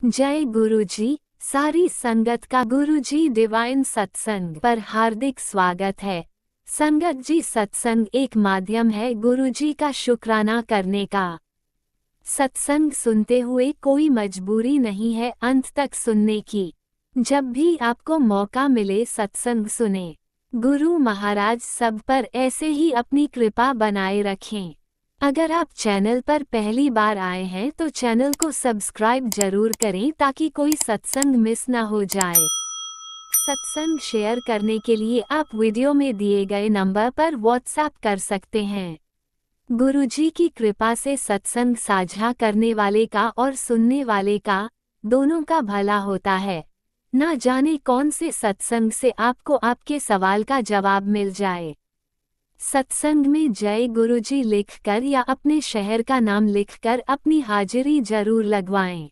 जय गुरुजी। सारी संगत का गुरुजी डिवाइन सत्संग पर हार्दिक स्वागत है। संगत जी, सत्संग एक माध्यम है गुरुजी का शुक्राना करने का। सत्संग सुनते हुए कोई मजबूरी नहीं है अंत तक सुनने की। जब भी आपको मौका मिले सत्संग सुने। गुरु महाराज सब पर ऐसे ही अपनी कृपा बनाए रखें। अगर आप चैनल पर पहली बार आए हैं तो चैनल को सब्सक्राइब जरूर करें ताकि कोई सत्संग मिस ना हो जाए। सत्संग शेयर करने के लिए आप वीडियो में दिए गए नंबर पर व्हाट्सएप कर सकते हैं। गुरुजी की कृपा से सत्संग साझा करने वाले का और सुनने वाले का दोनों का भला होता है। ना जाने कौन से सत्संग से आपको आपके सवाल का जवाब मिल जाए। सत्संग में जय गुरुजी लिखकर या अपने शहर का नाम लिखकर अपनी हाजिरी जरूर लगवाएं।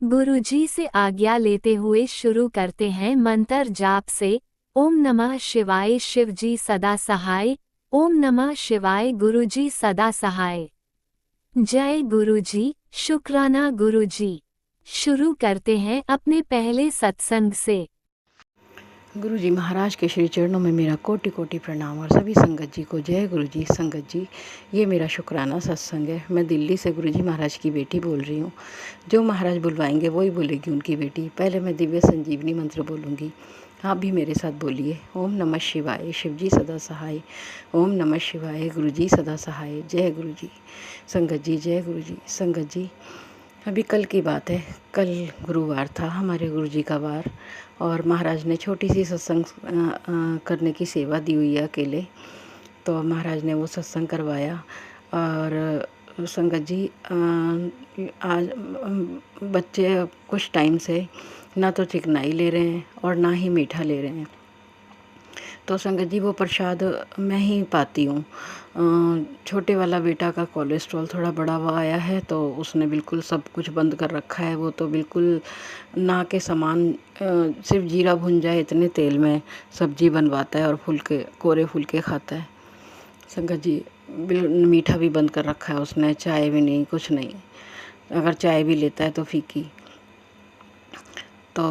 गुरुजी से आज्ञा लेते हुए शुरू करते हैं मंत्र जाप से। ओम नमः शिवाय, शिवजी सदा सहाय। ओम नमः शिवाय, गुरुजी सदा सहाय। जय गुरुजी, शुक्राना गुरुजी। शुरू करते हैं अपने पहले सत्संग से। गुरु जी महाराज के श्री चरणों में मेरा कोटि कोटि प्रणाम और सभी संगत जी को जय गुरु जी। संगत जी, ये मेरा शुक्राना सत्संग है। मैं दिल्ली से गुरु जी महाराज की बेटी बोल रही हूँ। जो महाराज बुलवाएंगे वही बोलेगी उनकी बेटी। पहले मैं दिव्य संजीवनी मंत्र बोलूँगी, आप भी मेरे साथ बोलिए। ओम नमः शिवाय, शिवजी सदा सहाय। ओम नमः शिवाय, गुरु जी सदा सहाय। जय गुरु जी। संगत जी, जय गुरु जी। संगत जी, अभी कल की बात है। कल गुरुवार था, हमारे गुरु जी का वार, और महाराज ने छोटी सी सत्संग करने की सेवा दी हुई है अकेले। तो महाराज ने वो सत्संग करवाया। और संगत जी, आज बच्चे कुछ टाइम से ना तो चिकनाई ले रहे हैं और ना ही मीठा ले रहे हैं। तो संगत जी, वो प्रसाद मैं ही पाती हूँ। छोटे वाला बेटा का कोलेस्ट्रॉल थोड़ा बढ़ा हुआ आया है, तो उसने बिल्कुल सब कुछ बंद कर रखा है। वो तो बिल्कुल ना के समान सिर्फ जीरा भुन जाए इतने तेल में सब्जी बनवाता है और फुलके, कोरे फुलके खाता है। संगत जी, मीठा भी बंद कर रखा है उसने, चाय भी नहीं, कुछ नहीं। अगर चाय भी लेता है तो फीकी। तो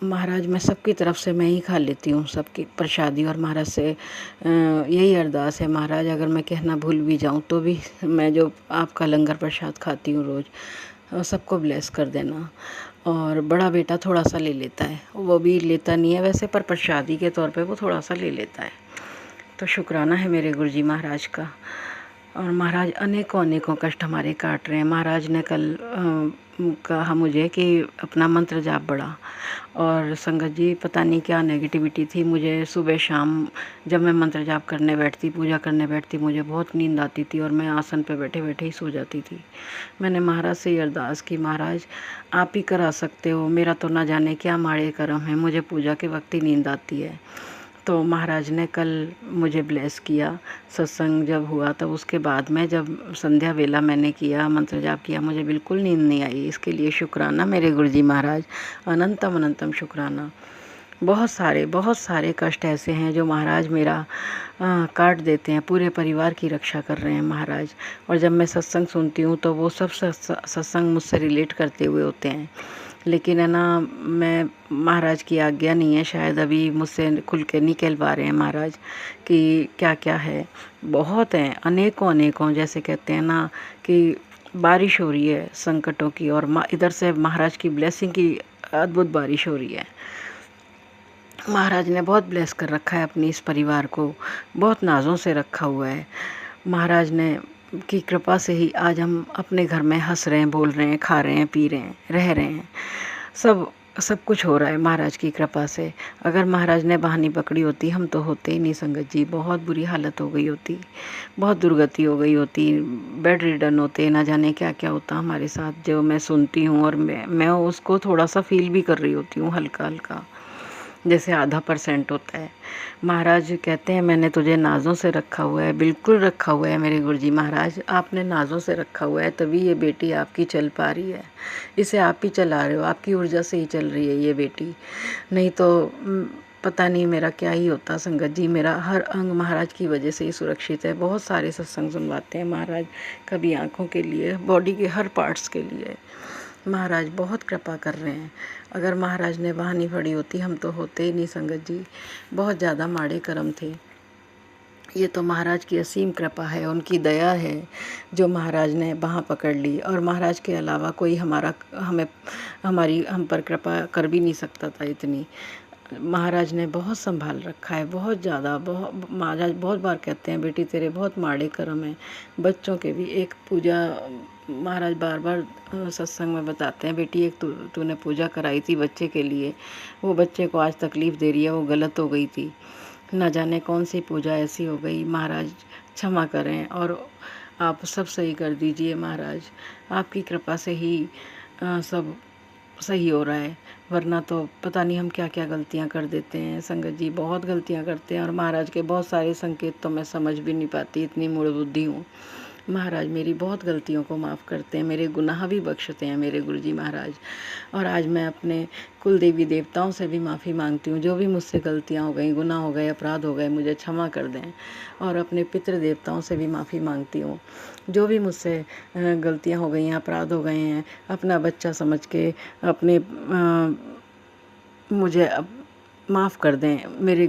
महाराज, मैं सबकी तरफ से मैं ही खा लेती हूँ सबकी प्रसादी। और महाराज से यही अरदास है, महाराज अगर मैं कहना भूल भी जाऊँ तो भी मैं जो आपका लंगर प्रसाद खाती हूँ रोज़, सबको ब्लेस कर देना। और बड़ा बेटा थोड़ा सा ले लेता है, वो भी लेता नहीं है वैसे, पर प्रसादी के तौर पे वो थोड़ा सा ले लेता है। तो शुक्राना है मेरे गुरुजी महाराज का। और महाराज अनेकों अनेकों कष्ट हमारे काट रहे हैं। महाराज ने कल कहा मुझे कि अपना मंत्र जाप बढ़ा। और संगत जी, पता नहीं क्या नेगेटिविटी थी, मुझे सुबह शाम जब मैं मंत्र जाप करने बैठती, पूजा करने बैठती, मुझे बहुत नींद आती थी और मैं आसन पे बैठे बैठे ही सो जाती थी। मैंने महाराज से ये अरदास की, महाराज आप ही करा सकते हो, मेरा तो ना जाने क्या माड़े कर्म है, मुझे पूजा के वक्त ही नींद आती है। तो महाराज ने कल मुझे ब्लेस किया। सत्संग जब हुआ तब उसके बाद में जब संध्या वेला मैंने किया, मंत्र जाप किया, मुझे बिल्कुल नींद नहीं आई। इसके लिए शुक्राना मेरे गुरुजी महाराज, अनंतम अनंतम शुक्राना। बहुत सारे कष्ट ऐसे हैं जो महाराज मेरा काट देते हैं। पूरे परिवार की रक्षा कर रहे हैं महाराज। और जब मैं सत्संग सुनती हूँ तो वो सब सत्संग मुझसे रिलेट करते हुए होते हैं। लेकिन है ना, मैं महाराज की आज्ञा नहीं है, शायद अभी मुझसे खुल के नहीं कह पा रहे हैं महाराज कि क्या क्या है। बहुत हैं, अनेकों अनेकों, जैसे कहते हैं ना कि बारिश हो रही है संकटों की, और इधर से महाराज की ब्लेसिंग की अद्भुत बारिश हो रही है। महाराज ने बहुत ब्लेस कर रखा है अपनी इस परिवार को, बहुत नाज़ों से रखा हुआ है। महाराज ने की कृपा से ही आज हम अपने घर में हंस रहे हैं, बोल रहे हैं, खा रहे हैं, पी रहे हैं, रह रहे हैं। सब कुछ हो रहा है महाराज की कृपा से। अगर महाराज ने बहानी पकड़ी होती, हम तो होते ही नहीं संगत जी। बहुत बुरी हालत हो गई होती, बहुत दुर्गति हो गई होती, बेड रिडन होते, ना जाने क्या क्या होता हमारे साथ। जो मैं सुनती हूँ और मैं उसको थोड़ा सा फील भी कर रही होती हूँ, हल्का हल्का, जैसे 0.5% होता है। महाराज कहते हैं मैंने तुझे नाज़ों से रखा हुआ है, बिल्कुल रखा हुआ है मेरे गुरुजी महाराज, आपने नाज़ों से रखा हुआ है, तभी ये बेटी आपकी चल पा रही है। इसे आप ही चला रहे हो, आपकी ऊर्जा से ही चल रही है ये बेटी। नहीं तो पता नहीं मेरा क्या ही होता संगत जी। मेरा हर अंग महाराज की वजह से ही सुरक्षित है। बहुत सारे सत्संग सुनवाते हैं महाराज, कभी आँखों के लिए, बॉडी के हर पार्ट्स के लिए। महाराज बहुत कृपा कर रहे हैं। अगर महाराज ने वाह नहीं पड़ी होती हम तो होते ही नहीं संगत जी। बहुत ज़्यादा माड़े कर्म थे। ये तो महाराज की असीम कृपा है, उनकी दया है जो महाराज ने बाँह पकड़ ली। और महाराज के अलावा कोई हम पर कृपा कर भी नहीं सकता था इतनी। महाराज ने बहुत संभाल रखा है, बहुत ज़्यादा। महाराज बहुत बार कहते हैं बेटी तेरे बहुत माड़े कर्म हैं। बच्चों के भी एक पूजा महाराज बार बार सत्संग में बताते हैं, बेटी एक तूने पूजा कराई थी बच्चे के लिए, वो बच्चे को आज तकलीफ़ दे रही है, वो गलत हो गई थी, न जाने कौन सी पूजा ऐसी हो गई। महाराज क्षमा करें और आप सब सही कर दीजिए। महाराज आपकी कृपा से ही सब सही हो रहा है, वरना तो पता नहीं हम क्या क्या गलतियां कर देते हैं संगत जी। बहुत गलतियां करते हैं और महाराज के बहुत सारे संकेत तो मैं समझ भी नहीं पाती, इतनी मूढ़ बुद्धि हूँ। महाराज मेरी बहुत गलतियों को माफ़ करते हैं, मेरे गुनाह भी बख्शते हैं मेरे गुरुजी महाराज। और आज मैं अपने कुल देवी देवताओं से भी माफ़ी मांगती हूँ, जो भी मुझसे गलतियाँ हो गई, गुनाह हो गए, अपराध हो गए, मुझे क्षमा कर दें। और अपने पितृ देवताओं से भी माफ़ी मांगती हूँ, जो भी मुझसे गलतियाँ हो गई हैं, अपराध हो गए हैं, अपना बच्चा समझ के मुझे माफ़ कर दें, मेरी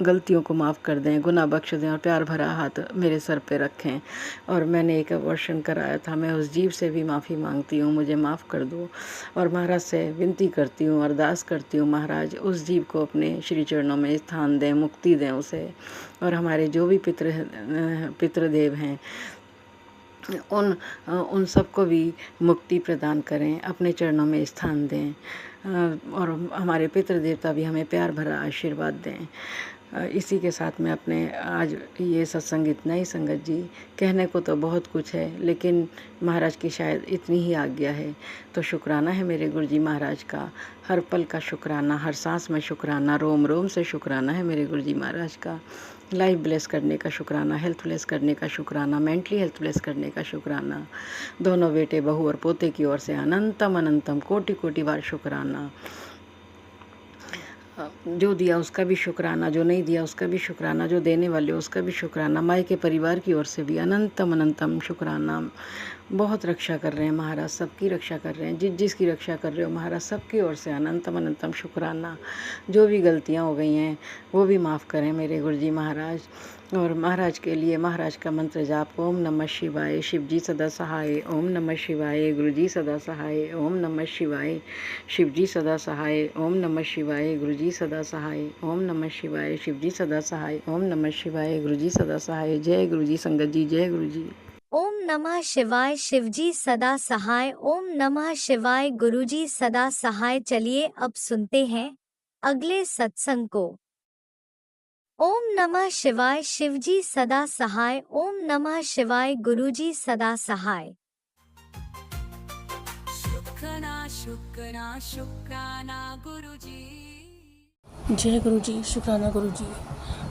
गलतियों को माफ़ कर दें, गुनाह बख्श दें और प्यार भरा हाथ मेरे सर पे रखें। और मैंने एक अबॉर्शन कराया था, मैं उस जीव से भी माफ़ी मांगती हूँ, मुझे माफ़ कर दो। और महाराज से विनती करती हूँ, अरदास करती हूँ, महाराज उस जीव को अपने श्री चरणों में स्थान दें, मुक्ति दें उसे। और हमारे जो भी पितृदेव हैं उन सबको भी मुक्ति प्रदान करें, अपने चरणों में स्थान दें। और हमारे पितृ देवता भी हमें प्यार भरा आशीर्वाद दें। इसी के साथ में अपने आज ये सत्संग इतना ही संगत जी। कहने को तो बहुत कुछ है, लेकिन महाराज की शायद इतनी ही आज्ञा है। तो शुक्राना है मेरे गुरुजी महाराज का, हर पल का शुक्राना, हर सांस में शुक्राना, रोम रोम से शुक्राना है मेरे गुरुजी महाराज का। लाइफ ब्लेस करने का शुक्राना, हेल्थ ब्लेस करने का शुक्राना, मेंटली हेल्थ ब्लेस करने का शुक्राना। दोनों बेटे बहू और पोते की ओर से अनंतम अनंतम कोटि कोटि बार शुक्राना। जो दिया उसका भी शुक्राना, जो नहीं दिया उसका भी शुक्राना, जो देने वाले उसका भी शुक्राना, माई के परिवार की ओर से भी अनंतम अनंतम शुक्राना। बहुत रक्षा कर रहे हैं महाराज, सबकी रक्षा कर रहे हैं, जिसकी रक्षा कर रहे हो महाराज सबकी ओर से अनंतम अनंतम शुक्राना। जो भी गलतियाँ हो गई हैं वो भी माफ़ करें मेरे गुरुजी महाराज। और महाराज के लिए महाराज का मंत्र जाप, ओम नमः शिवाय, शिव जी सदा सहाय, ओम नमः शिवाय, गुरुजी सदा सहाय, ओम नमः शिवाय, शिव जी सदा सहाय, ओम नमः शिवाय, गुरुजी सदा सहाय, ओम नमः शिवाय, शिव जी सदा सहाय, ओम नमः शिवाय, गुरुजी सदा सहाय। जय गुरुजी संगत जी, जय गुरुजी। ओम नमः शिवाय, शिवजी सदा सहाय, ओम नमः शिवाय, गुरुजी सदा सहाय। चलिए अब सुनते हैं अगले सत्संग को। ओम नमः शिवाय, शिवजी सदा सहाय, ओम नमः शिवाय, गुरुजी सदा सहाय। शुक्राना गुरुजी। जय गुरुजी, शुक्राना गुरुजी,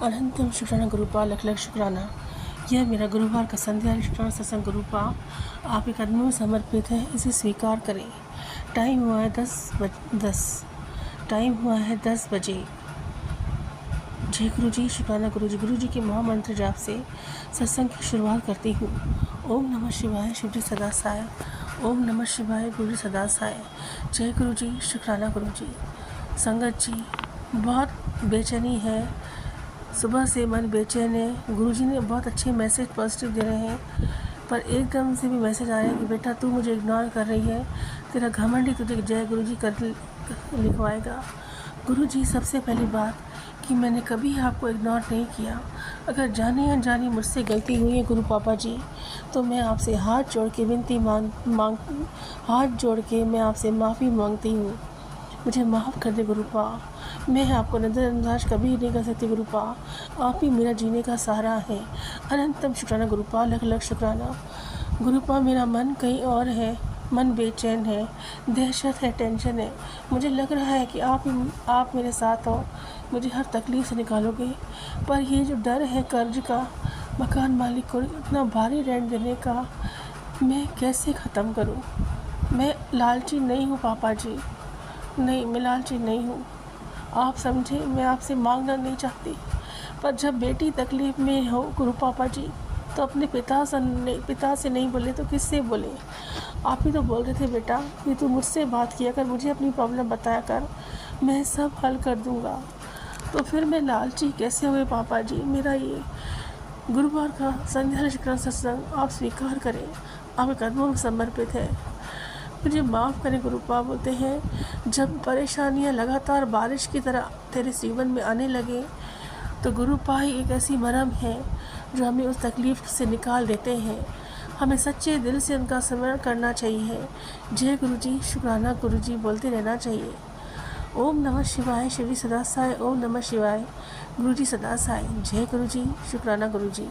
अनंतम शुक्राना गुरुपा, लख लख शुक्राना। यह मेरा गुरुवार का संध्या शुक्राना सत्संग गुरुपा आपके कदमों में समर्पित है, इसे स्वीकार करें। टाइम हुआ है 10 बजे। जय गुरुजी, शुक्राना गुरुजी। गुरुजी के महामंत्र जाप से सत्संग की शुरुआत करती हूँ। ओम नमः शिवाय, शिवजी सदा सहाय, ओम नमः शिवाय, गुरुजी सदा सहाय। जय गुरुजी, शुक्राना गुरुजी। संगत जी, बहुत बेचैनी है, सुबह से मन बेचैन है। गुरुजी ने बहुत अच्छे मैसेज पॉजिटिव दे रहे हैं, पर एकदम से भी मैसेज आ रहा है कि बेटा तू मुझे इग्नोर कर रही है, तेरा घमंड ही तुझे जय गुरुजी कर लिखवाएगा। गुरुजी, सबसे पहली बात कि मैंने कभी आपको इग्नोर नहीं किया। अगर जाने अनजाने मुझसे गलती हुई है गुरु पापा जी, तो मैं आपसे हाथ जोड़ के विनती हाथ जोड़ के मैं आपसे माफ़ी मांगती हूँ। मुझे माफ़ कर दे गुरुपा, मैं आपको नज़रअंदाज कभी नहीं कर सकती गुरुपा। आप ही मेरा जीने का सहारा है। अनंतम शुक्राना गुरुपा, लख लख शुक्राना गुरुपा। मेरा मन कहीं और है, मन बेचैन है, दहशत है, टेंशन है। मुझे लग रहा है कि आप मेरे साथ हो, मुझे हर तकलीफ़ से निकालोगे। पर ये जो डर है कर्ज का, मकान मालिक को इतना भारी रेंट देने का, मैं कैसे ख़त्म करूं? मैं लालची नहीं हूं पापा जी, नहीं मैं लालची नहीं हूं। आप समझे, मैं आपसे मांगना नहीं चाहती, पर जब बेटी तकलीफ़ में हो गुरु पापा जी, तो अपने पिता से नहीं बोले तो किससे बोले? आप ही तो बोल रहे थे बेटा कि तू मुझसे बात किया कर, मुझे अपनी प्रॉब्लम बताया कर, मैं सब हल कर दूँगा। तो फिर मैं लालची कैसे हुए पापा जी? मेरा ये गुरुवार का संध्या शुक्राना सत्संग आप स्वीकार करें, आपके कदमों में समर्पित है। मुझे माफ़ करें गुरुपा। बोलते हैं जब परेशानियां लगातार बारिश की तरह तेरे जीवन में आने लगे तो गुरुपा ही एक ऐसी मरहम है जो हमें उस तकलीफ़ से निकाल देते हैं। हमें सच्चे दिल से उनका स्मरण करना चाहिए। जय गुरुजी, शुक्राना गुरुजी बोलते रहना चाहिए। ओम नमः शिवाय, शिवजी सदा साय। ओम नमः शिवाय, गुरुजी सदा साय। जय गुरुजी, शुक्राना गुरुजी।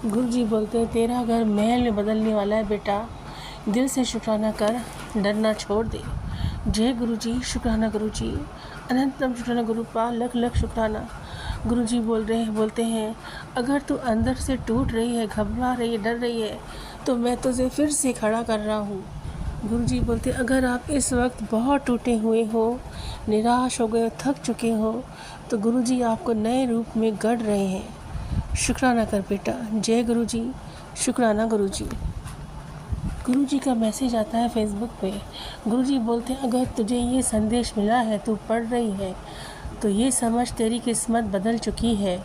गुरुजी बोलते हैं तेरा घर महल में बदलने वाला है बेटा, दिल से शुक्राना कर, डरना छोड़ दे। जय गुरुजी, शुक्राना गुरुजी। अनंतम शुक्राना गुरुपा, लख लख शुक्राना। गुरुजी बोलते हैं अगर तू अंदर से टूट रही है, घबरा रही है, डर रही है तो मैं तुझे फिर से खड़ा कर रहा हूँ। गुरुजी बोलते अगर आप इस वक्त बहुत टूटे हुए हो, निराश हो गए, थक चुके हो तो गुरुजी आपको नए रूप में गढ़ रहे हैं। शुक्राना कर बेटा। जय गुरुजी, शुक्राना गुरुजी। गुरुजी का मैसेज आता है फेसबुक पे। गुरुजी बोलते हैं अगर तुझे ये संदेश मिला है, तू पढ़ रही है तो ये समझ तेरी किस्मत बदल चुकी है।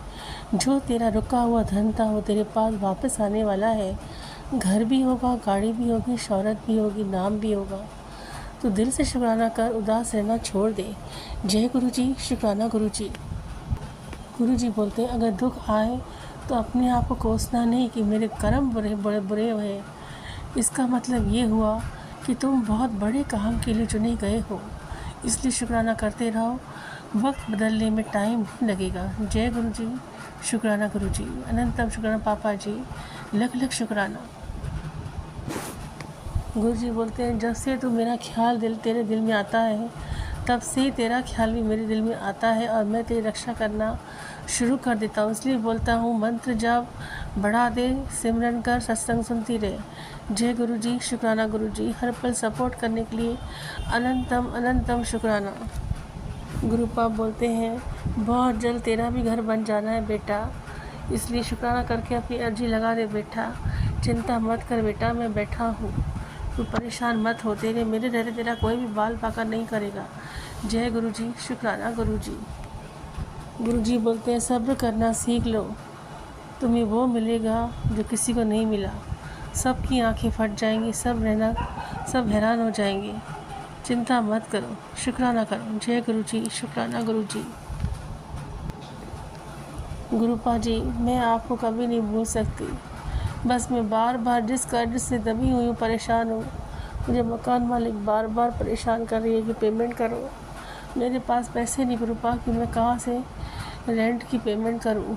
जो तेरा रुका हुआ धन था वो तेरे पास वापस आने वाला है। घर भी होगा, गाड़ी भी होगी, शौहरत भी होगी, नाम भी होगा। तो दिल से शुक्राना कर, उदास रहना छोड़ दे। जय गुरुजी, शुक्राना गुरुजी। गुरुजी बोलते हैं अगर दुख आए तो अपने आप को कोसना नहीं कि मेरे कर्म बुरे हुए। इसका मतलब ये हुआ कि तुम बहुत बड़े काम के लिए चुने गए हो, इसलिए शुक्राना करते रहो। वक्त बदलने में टाइम नहीं लगेगा। जय गुरुजी, शुक्राना गुरुजी। अनंतम शुक्राना पापा जी, लख लख शुक्राना। गुरुजी बोलते हैं जब से तू मेरा ख्याल तेरे दिल में आता है तब से तेरा ख्याल भी मेरे दिल में आता है और मैं तेरी रक्षा करना शुरू कर देता हूँ। इसलिए बोलता हूँ मंत्र जप बढ़ा दे, सिमरन कर, सत्संग सुनती रहे। जय गुरुजी, शुक्राना गुरुजी। हर पल सपोर्ट करने के लिए अनंतम अनंतम शुक्राना। गुरुपा बोलते हैं बहुत जल्द तेरा भी घर बन जाना है बेटा, इसलिए शुक्राना करके अपनी अर्जी लगा दे बेटा। चिंता मत कर बेटा, मैं बैठा हूँ, तू परेशान मत हो। मेरे रहते तेरा कोई भी बाल पाका नहीं करेगा। जय गुरुजी, शुक्राना गुरुजी। गुरुजी बोलते हैं सब्र करना सीख लो, तुम्हें वो मिलेगा जो किसी को नहीं मिला। सबकी आंखें फट जाएंगी, सब हैरान हो जाएंगे। चिंता मत करो, शुक्राना करो। जय गुरुजी, शुक्राना गुरुजी। गुरुपा जी, मैं आपको कभी नहीं भूल सकती। बस मैं बार बार जिस कर्ज से दबी हुई हूँ, परेशान हूँ। मुझे मकान मालिक बार बार परेशान कर रही है कि पेमेंट करो। मेरे पास पैसे नहीं गुरुपा कि मैं कहाँ से रेंट की पेमेंट करूँ।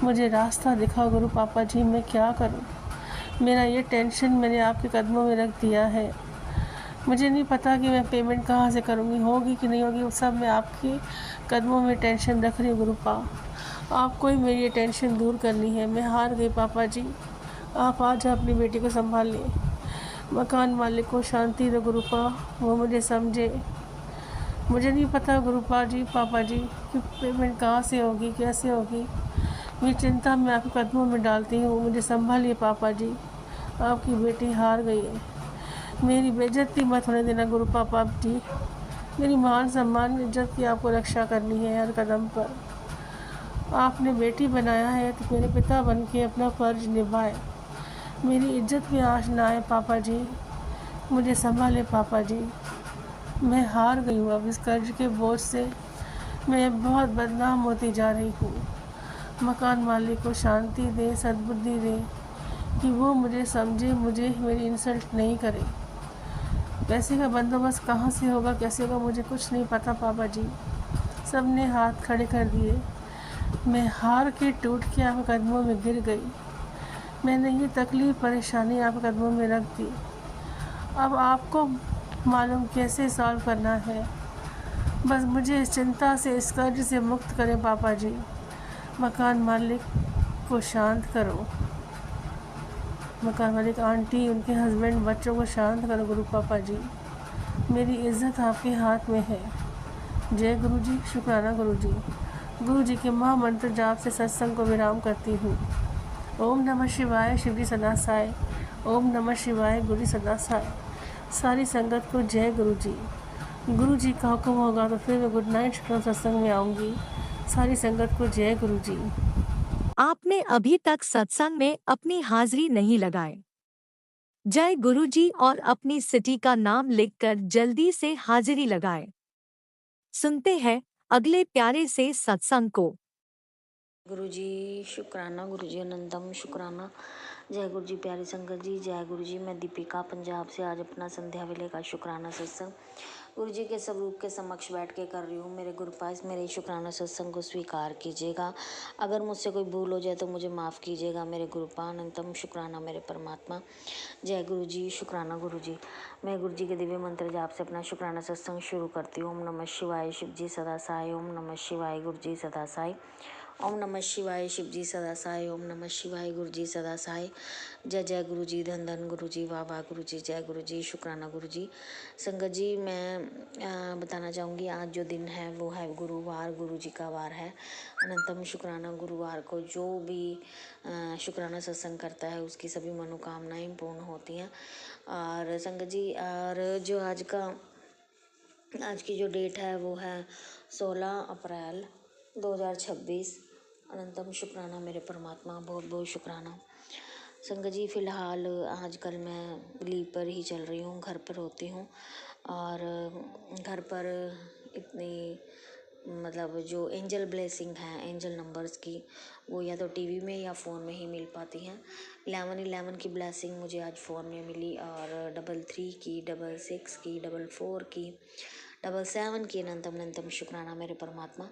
मुझे रास्ता दिखाओ गुरु पापा जी, मैं क्या करूँ। मेरा ये टेंशन मैंने आपके कदमों में रख दिया है। मुझे नहीं पता कि मैं पेमेंट कहाँ से करूँगी, होगी कि नहीं होगी। वो सब मैं आपके कदमों में टेंशन रख रही हूँ गुरुपा। आपको ही मेरी ये टेंशन दूर करनी है। मैं हार गई पापा जी, आप आज अपनी बेटी को संभाल लें। मकान मालिक को शांति दो गुरुपा, वो मुझे समझे। मुझे नहीं पता गुरुपा जी, पापा जी कि पेमेंट कहाँ से होगी, कैसे होगी। मेरी चिंता मैं आपके कदमों में डालती हूँ, मुझे संभालिए पापा जी। आपकी बेटी हार गई है, मेरी बेइज्जती मत होने देना गुरु पापा जी। मेरी मान सम्मान इज्जत की आपको रक्षा करनी है। हर कदम पर आपने बेटी बनाया है तो मेरे पिता बन के अपना फ़र्ज निभाए। मेरी इज्जत में आँच ना आए पापा जी, मुझे संभाले पापा जी। मैं हार गई हूँ, अब इस कर्ज के बोझ से मैं बहुत बदनाम होती जा रही हूँ। मकान मालिक को शांति दे, सद्बुद्धि दे कि वो मुझे समझे, मुझे मेरी इंसल्ट नहीं करे। पैसे का बंदोबस्त कहाँ से होगा, कैसे होगा, मुझे कुछ नहीं पता पापा जी। सब ने हाथ खड़े कर दिए। मैं हार के टूट के आपके कदमों में गिर गई। मैंने ये तकलीफ़ परेशानी आपके कदमों में रख दी। अब आपको मालूम कैसे सॉल्व करना है। बस मुझे इस चिंता से, इस कर्ज से मुक्त करें पापा जी। मकान मालिक को शांत करो। मकान मालिक, आंटी, उनके हस्बैंड, बच्चों को शांत करो गुरु पापा जी। मेरी इज़्ज़त आपके हाथ में है। जय गुरु जी, शुक्राना गुरु जी। गुरु जी के महामंत्र जाप से सत्संग को विराम करती हूँ। ओम नमः शिवाय शिव जी सदा साय। ओम नमः शिवाय गुरु जी सदा साय। सारी संगत को जय गुरु जी। गुरु जी का हुक्म होगा तो फिर मैं गुड नाइट शुक्र सत्संग में आऊँगी। सारी संगत को जय गुरु जी। आपने अभी तक सत्संग में अपनी हाजिरी नहीं लगाई। जय गुरु जी और अपनी सिटी का नाम लिखकर जल्दी से हाजिरी लगाएं। सुनते हैं अगले प्यारे से सत्संग को। गुरु जी शुक्राना, गुरु जी अनंतम शुक्राना। जय गुरु जी प्यारी संगत जी, जय गुरु जी। मैं दीपिका पंजाब से आज अपना संध्या वेले का शुक्राना सत्संग गुरु जी के स्वरूप के समक्ष बैठ के कर रही हूँ। मेरे गुरु पास मेरे शुक्राना सत्संग को स्वीकार कीजिएगा। अगर मुझसे कोई भूल हो जाए तो मुझे माफ़ कीजिएगा। मेरे गुरु पा अनंतम शुक्राना मेरे परमात्मा। जय गुरु जी शुक्राना गुरु जी। मैं गुरु जी के दिव्य मंत्र जाप से अपना शुक्राना सत्संग शुरू करती हूँ। ओम नमः शिवाय शिव जी सदा साय। ओम नमः शिवाय गुरु जी सदा साय। ओम नमः शिवाय शिव जी सदा साय। ओम नमः शिवाय गुरु जी सदा साय। जय जय गुरु जी, धन धन गुरु जी, वाह वाह गुरु जी, जय गुरु जी शुक्राना गुरु जी। संगत जी, मैं बताना चाहूँगी आज जो दिन है वो है गुरुवार, गुरु जी का वार है। अनंतम शुक्राना। गुरुवार को जो भी शुक्राना सत्संग करता है उसकी सभी मनोकामनाएं पूर्ण होती हैं। और संगत जी, और जो आज की जो डेट है वो है 16 अप्रैल 2026। अनंतम शुक्राना मेरे परमात्मा, बहुत बहुत शुक्राना। संगत जी, फ़िलहाल आजकल मैं लीव पर ही चल रही हूँ, घर पर होती हूँ। और घर पर इतनी मतलब जो एंजल ब्लेसिंग है एंजल नंबर्स की, वो या तो टीवी में या फ़ोन में ही मिल पाती हैं। 1111 की ब्लेसिंग मुझे आज फ़ोन में मिली, और 33 की, 66 की, 44 की, 77 की। अनंतम अनंतम शुक्राना मेरे परमात्मा।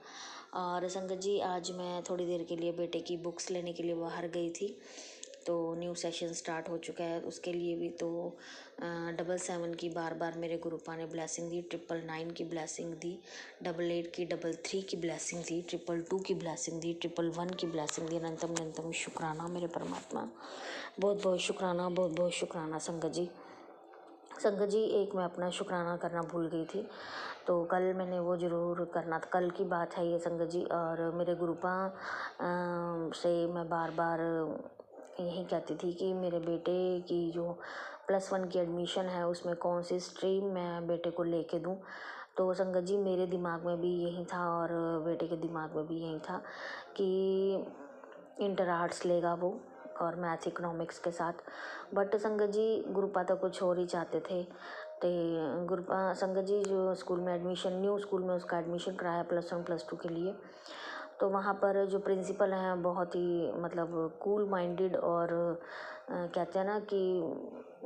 और संगत जी, आज मैं थोड़ी देर के लिए बेटे की बुक्स लेने के लिए बाहर गई थी, तो न्यू सेशन स्टार्ट हो चुका है उसके लिए भी। तो 77 की बार बार मेरे गुरुपा ने ब्लेसिंग दी, 999 की ब्लेसिंग दी, 88 की, 33 की ब्लेसिंग दी, 222 की ब्लेसिंग दी, 111 की ब्लेसिंग दी। अनंतम अनंतम शुक्राना मेरे परमात्मा, बहुत बहुत शुक्राना, बहुत बहुत शुक्राना। संगत जी, संगत जी, एक मैं अपना शुक्राना करना भूल गई थी, तो कल मैंने वो ज़रूर करना था। कल की बात है ये संगत जी। और मेरे गुरुपा से मैं बार बार यही कहती थी कि मेरे बेटे की जो +1 की एडमिशन है उसमें कौन सी स्ट्रीम मैं बेटे को लेके दूं। तो संगत जी, मेरे दिमाग में भी यही था और बेटे के दिमाग में भी यही था कि इंटर आर्ट्स लेगा वो, और मैथ इकोनॉमिक्स के साथ। बट संगत जी, गुरुपा तो कुछ और ही चाहते थे। तो गुरुपा संगत जी जो स्कूल में एडमिशन, न्यू स्कूल में उसका एडमिशन कराया +1 +2 के लिए, तो वहाँ पर जो प्रिंसिपल हैं बहुत ही मतलब कूल माइंडेड, और कहते हैं ना कि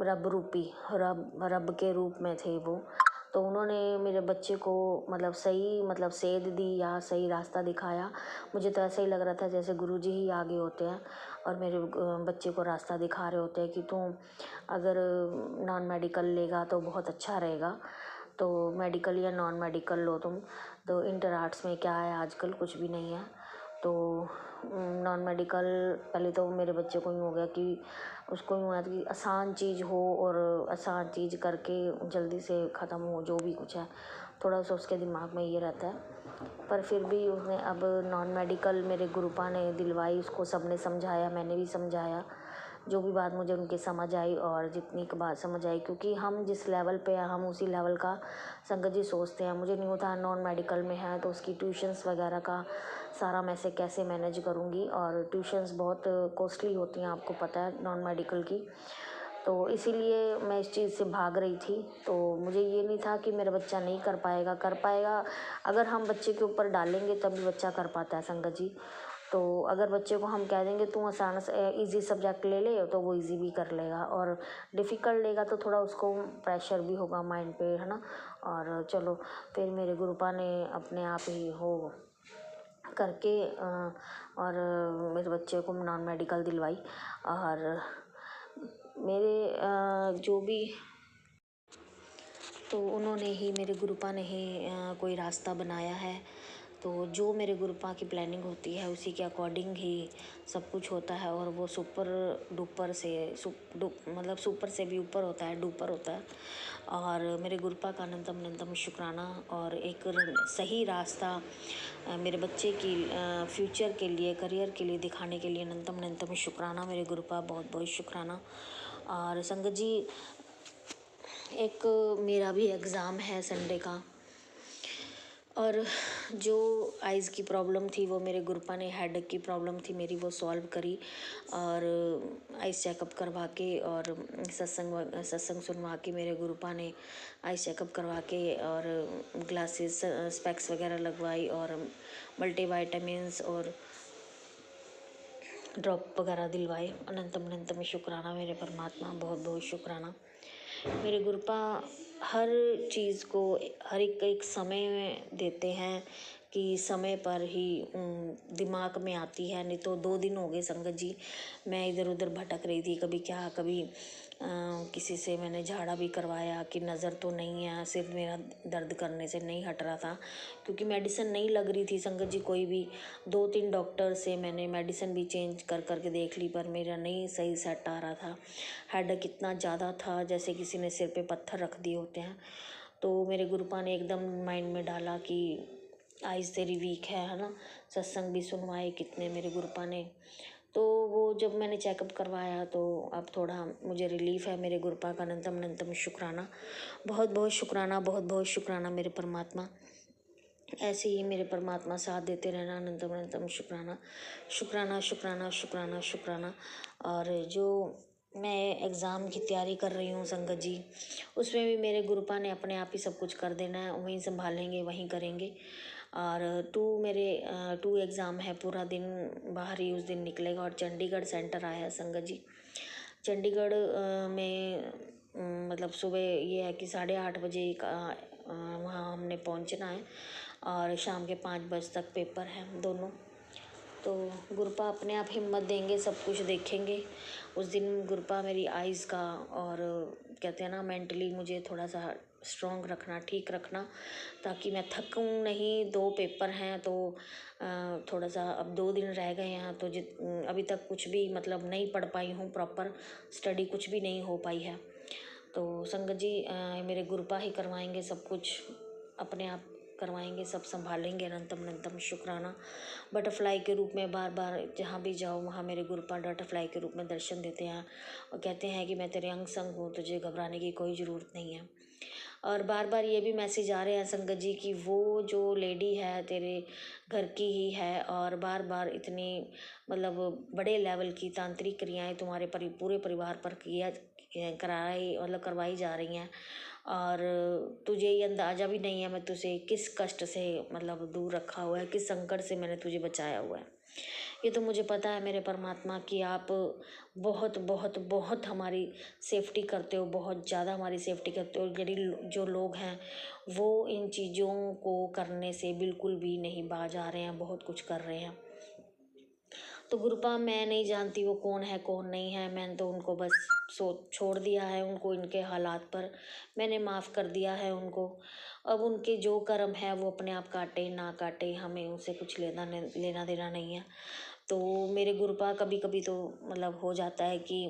रब रूपी, रब के रूप में थे वो। तो उन्होंने मेरे बच्चे को मतलब सही मतलब सेध दी या सही रास्ता दिखाया। मुझे तो ऐसा ही लग रहा था जैसे गुरुजी ही आगे होते हैं और मेरे बच्चे को रास्ता दिखा रहे होते हैं कि तू अगर नॉन मेडिकल लेगा तो बहुत अच्छा रहेगा, तो मेडिकल या नॉन मेडिकल लो तुम। तो इंटर आर्ट्स में क्या है, आजकल कुछ भी नहीं है। तो नॉन मेडिकल, पहले तो मेरे बच्चे को यूँ हो गया कि उसको यूँ हुआ कि आसान चीज़ हो और आसान चीज़ करके जल्दी से ख़त्म हो, जो भी कुछ है थोड़ा सा उसके दिमाग में ये रहता है। पर फिर भी उसने अब नॉन मेडिकल मेरे गुरुपा ने दिलवाई, उसको सबने समझाया, मैंने भी समझाया, जो भी बात मुझे उनकी समझ आई और जितनी की बात समझ आई, क्योंकि हम जिस लेवल पे हैं हम उसी लेवल का संगत जी सोचते हैं। मुझे नहीं होता नॉन मेडिकल में है तो उसकी ट्यूशन्स वगैरह का सारा मैं से कैसे मैनेज करूँगी, और ट्यूशन्स बहुत कॉस्टली होती हैं, आपको पता है नॉन मेडिकल की। तो इसीलिए मैं इस चीज़ से भाग रही थी। तो मुझे ये नहीं था कि मेरा बच्चा नहीं कर पाएगा, कर पाएगा। अगर हम बच्चे के ऊपर डालेंगे तभी बच्चा कर पाता है संगत जी। तो अगर बच्चे को हम कह देंगे तू आसान से ईजी सब्जेक्ट ले ले, तो वो ईजी भी कर लेगा, और डिफ़िकल्ट लेगा तो थोड़ा उसको प्रेशर भी होगा माइंड पे, है ना। और चलो फिर मेरे गुरुपा ने अपने आप ही हो करके और मेरे बच्चे को नॉन मेडिकल दिलवाई। और मेरे जो भी, तो उन्होंने ही, मेरे गुरुपा ने ही कोई रास्ता बनाया है। तो जो मेरे गुरुपा की प्लानिंग होती है उसी के अकॉर्डिंग ही सब कुछ होता है, और वो सुपर डुपर से मतलब सुपर से भी ऊपर होता है, डुपर होता है। और मेरे गुरुपा का अनंतम अनंतम शुक्राना, और एक सही रास्ता मेरे बच्चे की फ्यूचर के लिए, करियर के लिए दिखाने के लिए अनंतम अनंतम शुक्राना मेरे गुरुपा, बहुत बहुत शुक्राना। और संगत जी, एक मेरा भी एग्ज़ाम है संडे का, और जो आइज़ की प्रॉब्लम थी वो मेरे गुरुपा ने, हेडेक की प्रॉब्लम थी मेरी, वो सॉल्व करी। और आइज़ चेकअप करवा के और सत्संग सुनवा के मेरे गुरुपा ने आइज़ चेकअप करवा के और ग्लासेस स्पेक्स वगैरह लगवाई, और मल्टीवाइटामिन्स और ड्रॉप वगैरह दिलवाए। अनंतम अनंतम शुक्राना मेरे परमात्मा, बहुत बहुत शुक्राना। मेरे गुरुपा हर चीज़ को हर एक समय में देते हैं कि समय पर ही दिमाग में आती है। नहीं तो 2 दिन हो गए संगत जी, मैं इधर उधर भटक रही थी, कभी क्या कभी किसी से मैंने झाड़ा भी करवाया कि नज़र तो नहीं है, सिर्फ मेरा दर्द करने से नहीं हट रहा था, क्योंकि मेडिसिन नहीं लग रही थी संगत जी कोई भी। 2-3 डॉक्टर से मैंने मेडिसिन भी चेंज कर करके देख ली, पर मेरा नहीं सही सेट आ रहा था। हेडेक इतना ज़्यादा था जैसे किसी ने सिर पे पत्थर रख दिए होते हैं। तो मेरे गुरुपा ने एकदम माइंड में डाला कि आइज़ तेरी वीक है ना। सत्संग भी सुनवाए कितने मेरे गुरुपा ने। तो वो जब मैंने चेकअप करवाया तो अब थोड़ा मुझे रिलीफ़ है। मेरे गुरुपा का अनंतम अनंतम शुक्राना, बहुत बहुत शुक्राना, बहुत बहुत शुक्राना मेरे परमात्मा। ऐसे ही मेरे परमात्मा साथ देते रहना, अनंतम अनंतम शुक्राना, शुक्राना शुक्राना शुक्राना शुक्राना। और जो मैं एग्ज़ाम की तैयारी कर रही हूँ संगत जी, उसमें भी मेरे गुरुपा ने अपने आप ही सब कुछ कर देना है, वहीं संभालेंगे, वहीं करेंगे। और 2 एग्ज़ाम है, पूरा दिन बाहर ही उस दिन निकलेगा। और चंडीगढ़ सेंटर आया है संगत जी। चंडीगढ़ में मतलब सुबह ये है कि 8:30 बजे का वहाँ हमने पहुँचना है, और शाम के 5 बजे तक पेपर है दोनों। तो गुरुपा अपने आप हिम्मत देंगे, सब कुछ देखेंगे। उस दिन गुरुपा मेरी आइज़ का और कहते हैं ना मेंटली मुझे थोड़ा सा स्ट्रॉन्ग रखना, ठीक रखना, ताकि मैं थकूं नहीं। 2 पेपर हैं तो थोड़ा सा अब 2 दिन रह गए हैं, तो अभी तक कुछ भी मतलब नहीं पढ़ पाई हूँ, प्रॉपर स्टडी कुछ भी नहीं हो पाई है। तो संगत जी मेरे गुरुपा ही करवाएंगे सब कुछ, अपने आप करवाएंगे, सब संभालेंगे। अनंतम अनंतम शुक्राना। बटरफ्लाई के रूप में बार बार जहाँ भी जाओ वहाँ मेरे गुरुपा बटरफ्लाई के रूप में दर्शन देते हैं और कहते हैं कि मैं तेरे अंग संग हूँ, तुझे घबराने की कोई ज़रूरत नहीं है। और बार बार ये भी मैसेज आ रहे हैं संगत जी कि वो जो लेडी है तेरे घर की ही है, और बार बार इतनी मतलब बड़े लेवल की तांत्रिक क्रियाएं तुम्हारे पूरे परिवार पर करवाई जा रही हैं, और तुझे ये अंदाज़ा भी नहीं है मैं तुझे किस कष्ट से मतलब दूर रखा हुआ है, किस संकट से मैंने तुझे बचाया हुआ है। ये तो मुझे पता है मेरे परमात्मा कि आप बहुत बहुत बहुत हमारी सेफ्टी करते हो, बहुत ज़्यादा हमारी सेफ्टी करते हो। जो लोग हैं वो इन चीज़ों को करने से बिल्कुल भी नहीं बाज आ रहे हैं, बहुत कुछ कर रहे हैं। तो गुरुपा मैं नहीं जानती वो कौन है कौन नहीं है, मैंने तो उनको बस छोड़ दिया है उनको, इनके हालात पर मैंने माफ़ कर दिया है उनको। अब उनके जो कर्म है वो अपने आप काटे ना काटे, हमें उनसे कुछ लेना देना नहीं है। तो मेरे गुरुपा कभी कभी तो मतलब हो जाता है कि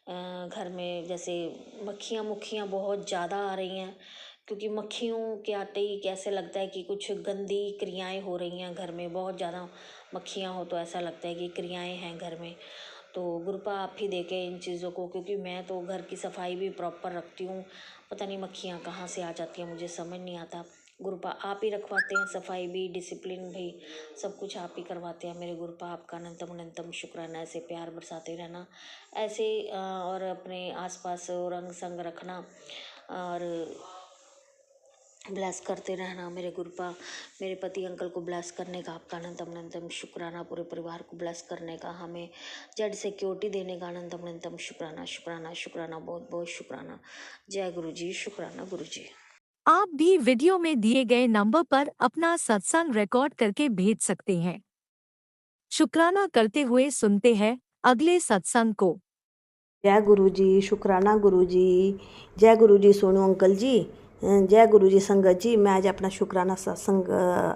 घर में जैसे मक्खियाँ बहुत ज़्यादा आ रही हैं, क्योंकि मक्खियों के आते ही कैसे लगता है कि कुछ गंदी क्रियाएं हो रही हैं घर में। बहुत ज़्यादा मक्खियाँ हो तो ऐसा लगता है कि क्रियाएं हैं घर में। तो गुरुपा आप ही देखें इन चीज़ों को, क्योंकि मैं तो घर की सफाई भी प्रॉपर रखती हूँ, पता नहीं मक्खियाँ कहाँ से आ जाती हैं, मुझे समझ नहीं आता। गुरुपा आप ही रखवाते हैं, सफाई भी, डिसिप्लिन भी, सब कुछ आप ही करवाते हैं। मेरे गुरुपा आपका अनंतम अनंतम शुक्राना। ऐसे प्यार बरसाते रहना, ऐसे और अपने आसपास रंग संग रखना और ब्लेस करते रहना। मेरे गुरुपा मेरे पति अंकल को ब्लेस करने का आपका अनंतम अनंतम शुक्राना, पूरे परिवार को ब्लेस करने का, हमें जेड सिक्योरिटी देने का अनंतम अनंतम शुक्राना शुक्राना शुक्राना, बहुत बहुत शुक्राना। जय गुरु जी, शुक्राना गुरु जी। आप भी वीडियो में दिए गए नंबर पर अपना सत्संग रिकॉर्ड करके भेज सकते हैं। शुक्राना करते हुए सुनते हैं अगले सत्संग को। जय गुरु जी, शुक्राना गुरु जी। जय गुरु जी। सुनो अंकल जी, जय गुरु जी संगत जी। मैं आज अपना शुक्राना सत्संग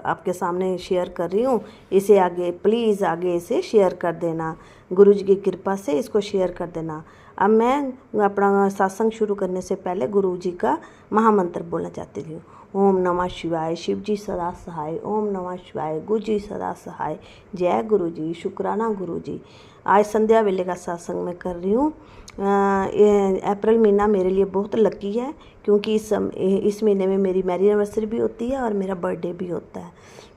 आपके सामने शेयर कर रही हूँ। इसे आगे प्लीज़ आगे इसे शेयर कर देना, गुरु जी की कृपा से इसको शेयर कर देना। अब मैं अपना सत्संग शुरू करने से पहले गुरु जी का महामंत्र बोलना चाहती हूँ। ओम नमः शिवाय, शिव जी सदा सहाय। ओम नमः शिवाय, गुरु जी सदा सहाय। जय गुरु जी, शुक्राना गुरु जी। आज संध्या वेले का सत्संग मैं कर रही हूँ। अप्रैल महीना मेरे लिए बहुत लकी है, क्योंकि इस महीने में मेरी मैरिज एनिवर्सरी भी होती है और मेरा बर्थडे भी होता है।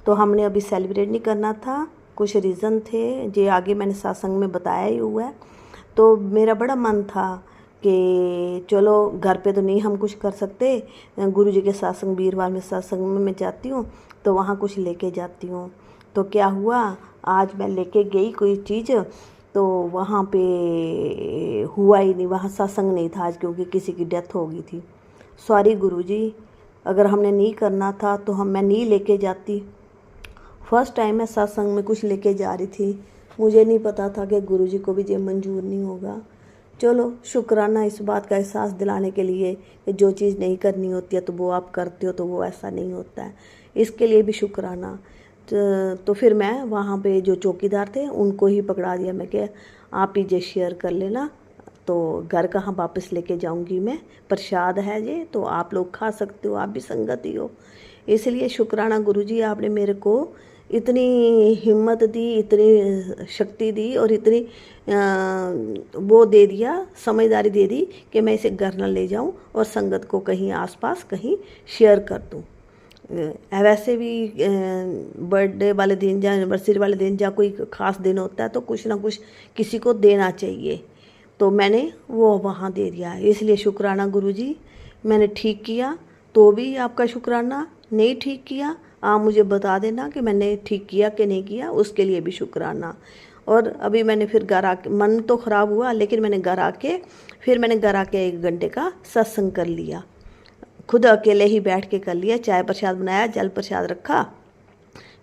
तो हमने अभी सेलिब्रेट नहीं करना था, कुछ रीज़न थे जो आगे मैंने सत्संग में बताया ही हुआ है। तो मेरा बड़ा मन था कि चलो घर पे तो नहीं हम कुछ कर सकते, गुरु जी के सत्संग वीरवार में सत्संग में मैं जाती हूँ तो वहाँ कुछ लेके जाती हूँ। तो क्या हुआ, आज मैं लेके गई कोई चीज़, तो वहाँ पे हुआ ही नहीं, वहाँ सत्संग नहीं था आज, क्योंकि किसी की डेथ हो गई थी। सॉरी गुरुजी, अगर हमने नहीं करना था तो मैं नहीं लेके जाती। फर्स्ट टाइम मैं सत्संग में कुछ लेके जा रही थी, मुझे नहीं पता था कि गुरुजी को भी ये मंजूर नहीं होगा। चलो शुक्राना इस बात का एहसास दिलाने के लिए कि जो चीज़ नहीं करनी होती है तो वो आप करते हो तो वो ऐसा नहीं होता है, इसके लिए भी शुक्राना। तो फिर मैं वहाँ पे जो चौकीदार थे उनको ही पकड़ा दिया, मैं क्या आप ही जे शेयर कर लेना, तो घर कहाँ वापस लेके जाऊँगी मैं, प्रसाद है ये तो आप लोग खा सकते हो, आप भी संगत ही हो। इसलिए शुक्राना गुरुजी, आपने मेरे को इतनी हिम्मत दी, इतनी शक्ति दी और इतनी वो दे दिया, समझदारी दे दी कि मैं इसे घर न ले जाऊं और संगत को कहीं आसपास कहीं शेयर कर दूं। वैसे भी बर्थडे वाले दिन या एनिवर्सरी वाले दिन या कोई ख़ास दिन होता है तो कुछ ना कुछ किसी को देना चाहिए, तो मैंने वो वहाँ दे दिया। इसलिए शुक्राना गुरुजी। मैंने ठीक किया तो भी आपका शुक्राना, नहीं ठीक किया आप मुझे बता देना कि मैंने ठीक किया कि नहीं किया, उसके लिए भी शुक्राना। और अभी मैंने फिर घर आके, मन तो ख़राब हुआ लेकिन मैंने घर आके 1 घंटे का सत्संग कर लिया, खुद अकेले ही बैठ के कर लिया। चाय प्रसाद बनाया, जल प्रसाद रखा,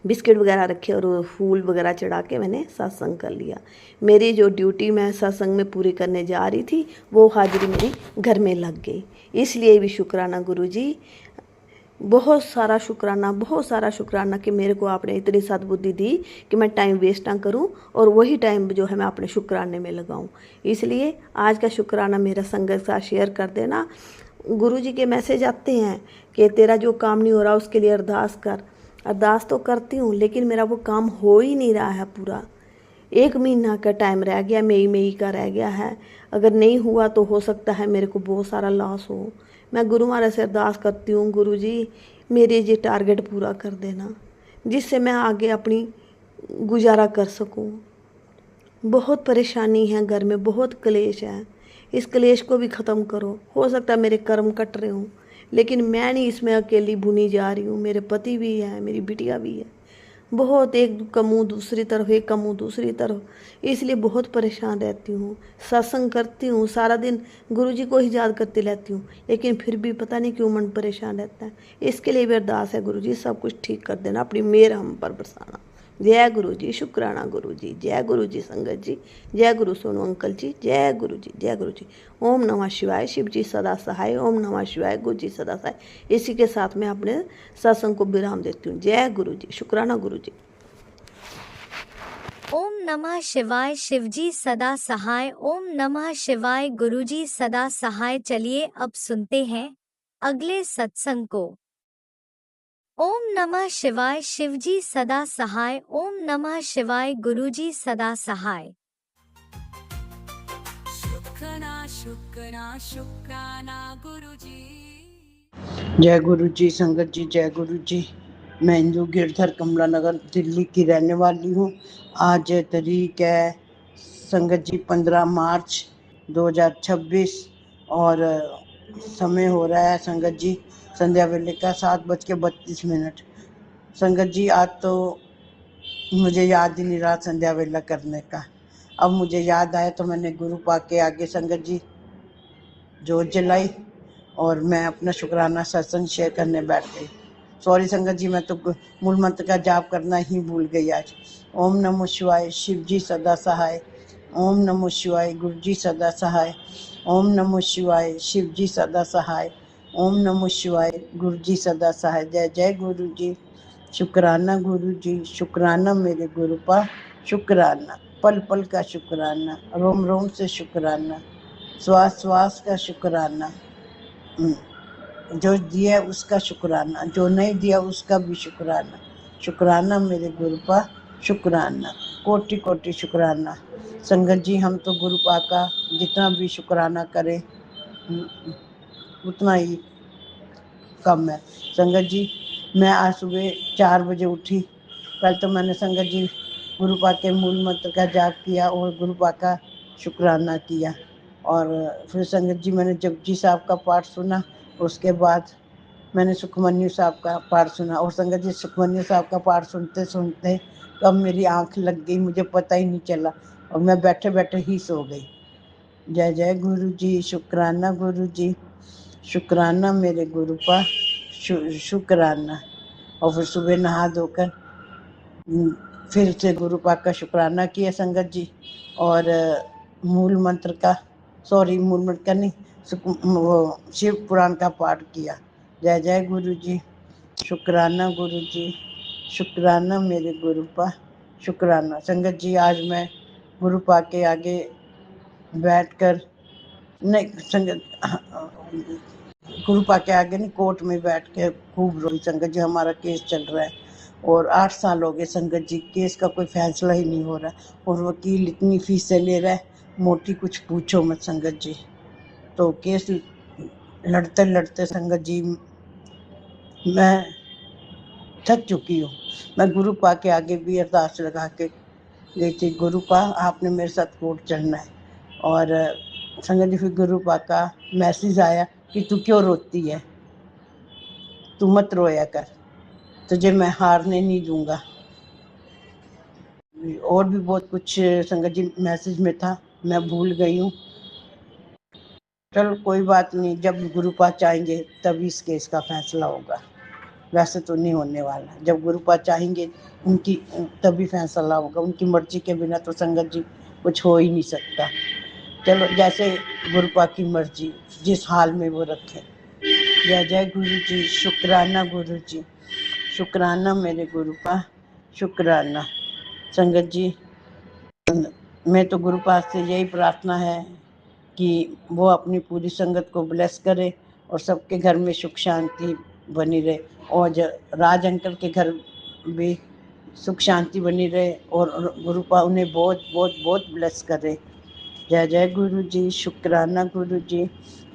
बिस्किट वगैरह रखे और फूल वगैरह चढ़ा के मैंने सत्संग कर लिया। मेरी जो ड्यूटी मैं सत्संग में पूरी करने जा रही थी वो हाजिरी मेरी घर में लग गई। इसलिए भी शुक्राना गुरुजी, बहुत सारा शुक्राना, बहुत सारा शुक्राना कि मेरे को आपने इतनी सद्बुद्धि दी कि मैं टाइम वेस्ट ना करूं और वही टाइम जो है मैं अपने शुक्राने में लगाऊं। इसलिए आज का शुक्राना मेरा संगत के साथ शेयर कर देना। गुरुजी के मैसेज आते हैं कि तेरा जो काम नहीं हो रहा उसके लिए अरदास कर। अरदास तो करती हूँ लेकिन मेरा वो काम हो ही नहीं रहा है पूरा। 1 महीना का टाइम रह गया, मई का रह गया है। अगर नहीं हुआ तो हो सकता है मेरे को बहुत सारा लॉस हो। मैं गुरु महाराज से अरदास करती हूँ, गुरु जी मेरे ये टारगेट पूरा कर देना जिससे मैं आगे अपनी गुजारा कर सकूँ। बहुत परेशानी है घर में, बहुत क्लेश है, इस क्लेश को भी ख़त्म करो। हो सकता है मेरे कर्म कट रहे हों लेकिन मैं नहीं इसमें अकेली भुनी जा रही हूँ, मेरे पति भी है, मेरी बिटिया भी है। बहुत एक का मुँह दूसरी तरफ, एक का मुँह दूसरी तरफ, इसलिए बहुत परेशान रहती हूँ। सत्संग करती हूँ सारा दिन, गुरुजी को ही याद करती रहती हूँ लेकिन फिर भी पता नहीं क्यों मन परेशान रहता है। इसके लिए भी अरदास है गुरुजी सब कुछ ठीक कर देना, अपनी मेहर हम पर बरसाना। जय गुरु जी, शुक्राना गुरु जी। जय गुरु जी संगत जी, जय गुरु सोनू अंकल जी, जय गुरु जी, जय गुरु जी। ओम नमः शिवाय, शिव जी सदा सहाय। ओम नमः शिवाय, गुरु जी सदा सहाय। इसी के साथ मैं अपने सत्संग को विराम देती हूँ। जय गुरु जी, शुक्राना गुरु जी। ओम नमः शिवाय, शिवजी सदा सहाय। ओम नमः शिवाय, गुरुजी सदा सहाय। चलिए अब सुनते हैं अगले सत्संग को। ओम नमः शिवाय, शिवजी सदा सहाय। ओम नमः शिवाय, गुरुजी सदा सहाय। शुक्राना गुरुजी। जय गुरु जी संगत जी, जय गुरु जी। मैं इंदु गिरधर कमला नगर दिल्ली की रहने वाली हूँ। आज तारीख है संगत जी 15 मार्च 2026 और समय हो रहा है संगत जी संध्या वेले का 7:32। संगत जी आज तो मुझे याद ही नहीं रहा संध्या वेला करने का। अब मुझे याद आया तो मैंने गुरु पाक के आगे संगत जी जोत जलाई और मैं अपना शुक्राना सत्संग शेयर करने बैठ गई। सॉरी संगत जी, मैं तो मूल मंत्र का जाप करना ही भूल गई आज। ओम नमो शिवाय, शिव जी सदा सहाय। ओम नमो शिवाय, गुरु जी सदा सहाय। ओम नमो शिवाय, शिव जी सदा सहाय। ओम नमः शिवाय। गुरु जी सदा सहाय। जय जय गुरु जी। शुक्राना गुरु जी, शुक्राना मेरे गुरु पा, शुक्राना पल पल का शुक्राना, रोम रोम से शुक्राना, श्वास श्वास का शुक्राना। जो दिया उसका शुक्राना, जो नहीं दिया उसका भी शुक्राना। शुक्राना मेरे गुरु पा, शुक्राना कोटि कोटि शुक्राना। संगत जी, हम तो गुरु पा का जितना भी शुक्राना करें उतना ही कम है। संगत जी, मैं आज सुबह 4 बजे उठी। पहले तो मैंने संगत जी गुरुपा के मूल मंत्र का जाप किया और गुरुपा का शुक्राना किया। और फिर संगत जी मैंने जपजी साहब का पाठ सुना। उसके बाद मैंने सुखमन्यु साहब का पाठ सुना। और संगत जी, सुखमन्यु साहब का पाठ सुनते सुनते कब मेरी आँख लग गई मुझे पता ही नहीं चला और मैं बैठे बैठे ही सो गई। जय जय गुरु जी। शुक्राना गुरु जी, शुक्राना मेरे गुरु पा, शुक्राना। और फिर सुबह नहा धोकर फिर से गुरु पाक का शुक्राना किया संगत जी। और मूल मंत्र का मूल मंत्र का नहीं, वो शिव पुराण का पाठ किया। जय जय गुरु जी। शुक्राना गुरु जी, शुक्राना मेरे गुरु पा, शुक्राना। संगत जी, आज मैं गुरु पा के आगे बैठकर नहीं संगत गुरु पा के आगे नहीं, कोर्ट में बैठ के खूब रोई। संगत जी, हमारा केस चल रहा है और 8 साल हो गए संगत जी, केस का कोई फैसला ही नहीं हो रहा और वकील इतनी फीसें ले रहा है, मोटी कुछ पूछो मत संगत जी। तो केस लड़ते लड़ते संगत जी मैं थक चुकी हूँ। मैं गुरु पा के आगे भी अरदास लगा के गई थी, गुरु पा आपने मेरे साथ कोर्ट चलना है। और संगत जी, फिर गुरु पा का मैसेज आया कि तू क्यों रोती है, तू मत रोया कर, तुझे मैं हारने नहीं दूंगा। और भी बहुत कुछ संगत जी मैसेज में था, मैं भूल गई हूँ। चलो कोई बात नहीं, जब गुरुपा चाहेंगे तभी इस केस का फैसला होगा। वैसे तो नहीं होने वाला, जब गुरुपा चाहेंगे उनकी तभी फैसला होगा। उनकी मर्जी के बिना तो संगत जी कुछ हो ही नहीं सकता। चलो जैसे गुरुपा की मर्जी, जिस हाल में वो रखे। जय जय गुरु जी। शुक्राना गुरु जी, शुक्राना मेरे गुरुपा, शुक्राना। संगत जी, मैं तो गुरु पास से यही प्रार्थना है कि वो अपनी पूरी संगत को ब्लेस करे और सबके घर में सुख शांति बनी रहे और राज अंकल के घर भी सुख शांति बनी रहे और गुरुपा उन्हें बहुत बहुत बहुत ब्लेस करे। जय जय गुरु जी। शुक्राना गुरु जी,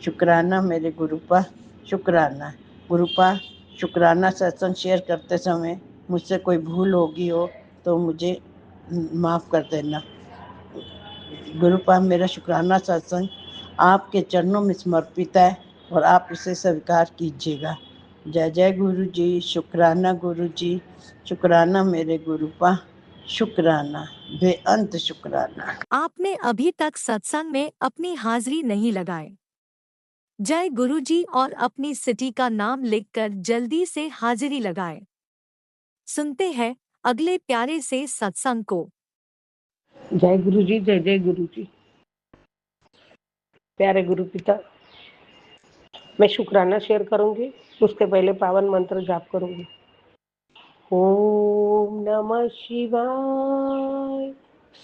शुक्राना मेरे गुरुपा, शुक्राना। गुरुपा, शुक्राना सत्संग शेयर करते समय मुझसे कोई भूल होगी हो तो मुझे माफ़ कर देना। गुरुपा, मेरा शुक्राना सत्संग आपके चरणों में समर्पित है और आप इसे स्वीकार कीजिएगा। जय जय गुरु जी। शुक्राना गुरु जी, शुक्राना मेरे गुरुपा, शुक्राना बेअंत शुक्राना। आपने अभी तक सत्संग में अपनी हाजिरी नहीं लगाए। जय गुरुजी और अपनी सिटी का नाम लिखकर जल्दी से हाजिरी लगाएं। सुनते हैं अगले प्यारे से सत्संग को। जय गुरु जी, जय जय गुरु जी। प्यारे गुरु पिता, मैं शुक्राना शेयर करूंगी, उसके पहले पावन मंत्र जाप करूंगी। ओम नमः शिवाय,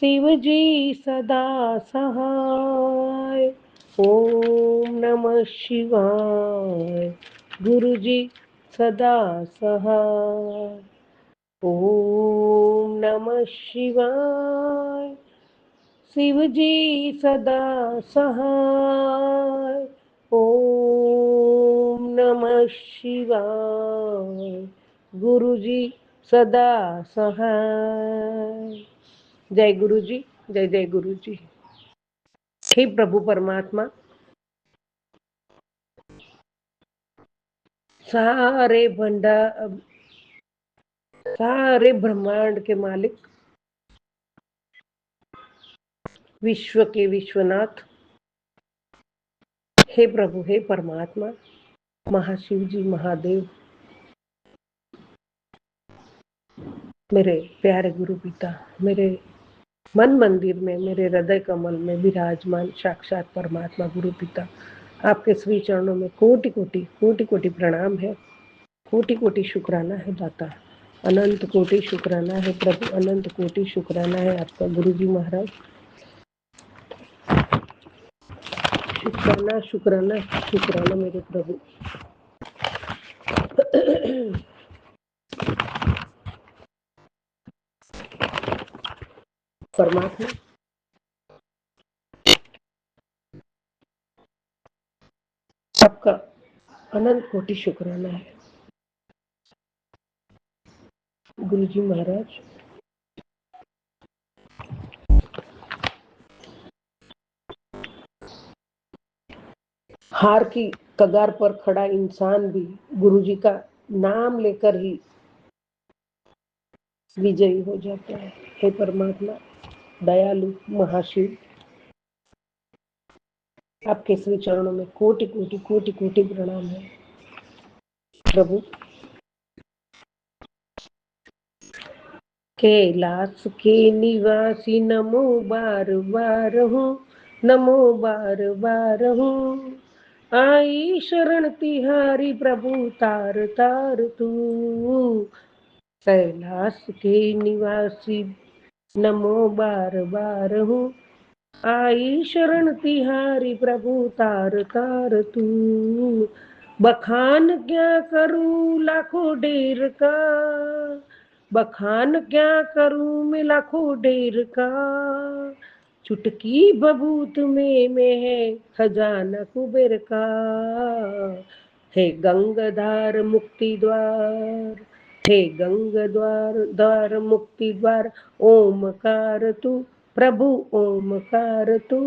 शिव जी सदा सहाय। ओम नमः शिवाय, गुरु जी सदा सहाय। ओम नमः शिवाय, शिव जी सदा सहाय। ओम नमः शिवाय, गुरु जी सदा सहाय। जय गुरु जी, जय जय गुरु जी। हे प्रभु परमात्मा, सारे ब्रह्मांड के मालिक, विश्व के विश्वनाथ, हे प्रभु, हे परमात्मा, महाशिव जी, महादेव, मेरे प्यारे गुरु पिता, मेरे मन मंदिर में, मेरे हृदय कमल में विराजमान साक्षात परमात्मा गुरु पिता, आपके श्री चरणों में कोटि कोटि प्रणाम है, कोटि कोटि शुक्राना है दाता, अनंत कोटि शुक्राना है प्रभु, अनंत कोटि शुक्राना है आपका गुरु जी महाराज। शुक्राना शुक्राना शुक्राना मेरे प्रभु। परमात्मा आपका अनंत कोटि शुक्राना है गुरु जी महाराज। हार की कगार पर खड़ा इंसान भी गुरु जी का नाम लेकर ही विजयी हो जाता है। हे परमात्मा दयालु महाशिव, आपके श्री चरणों में कोटि कोटि प्रणाम है प्रभु। कैलाश के निवासी नमो बार बार हूँ, नमो बार बार हूँ, आई शरण तिहारी प्रभु तार तार तू। कैलाश के निवासी नमो बार बार हूँ, आई शरण तिहारी प्रभु तार तार तू। बखान क्या करूं लाखों ढेर का, बखान क्या करूं मैं लाखों ढेर का, चुटकी बबूत में है खजाना कुबेर का। हे गंगाधार मुक्ति द्वार, हे गंगाद्वार द्वार मुक्ति द्वार, ओमकार तू प्रभु ओमकार तू।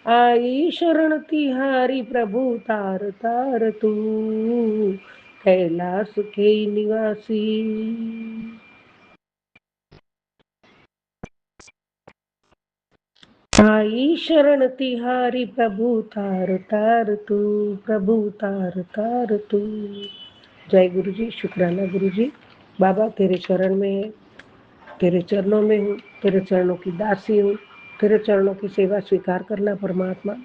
आई शरण तिहारी प्रभु तार तार तू। कैलाश के निवासी, आई शरण तिहारी प्रभु तार तार तू, प्रभु तार तार तू। जय गुरु जी, शुक्राना गुरु जी। बाबा तेरे चरण में है, तेरे चरणों में हूँ, तेरे चरणों की दासी हूँ, तेरे चरणों की सेवा स्वीकार करना परमात्मा।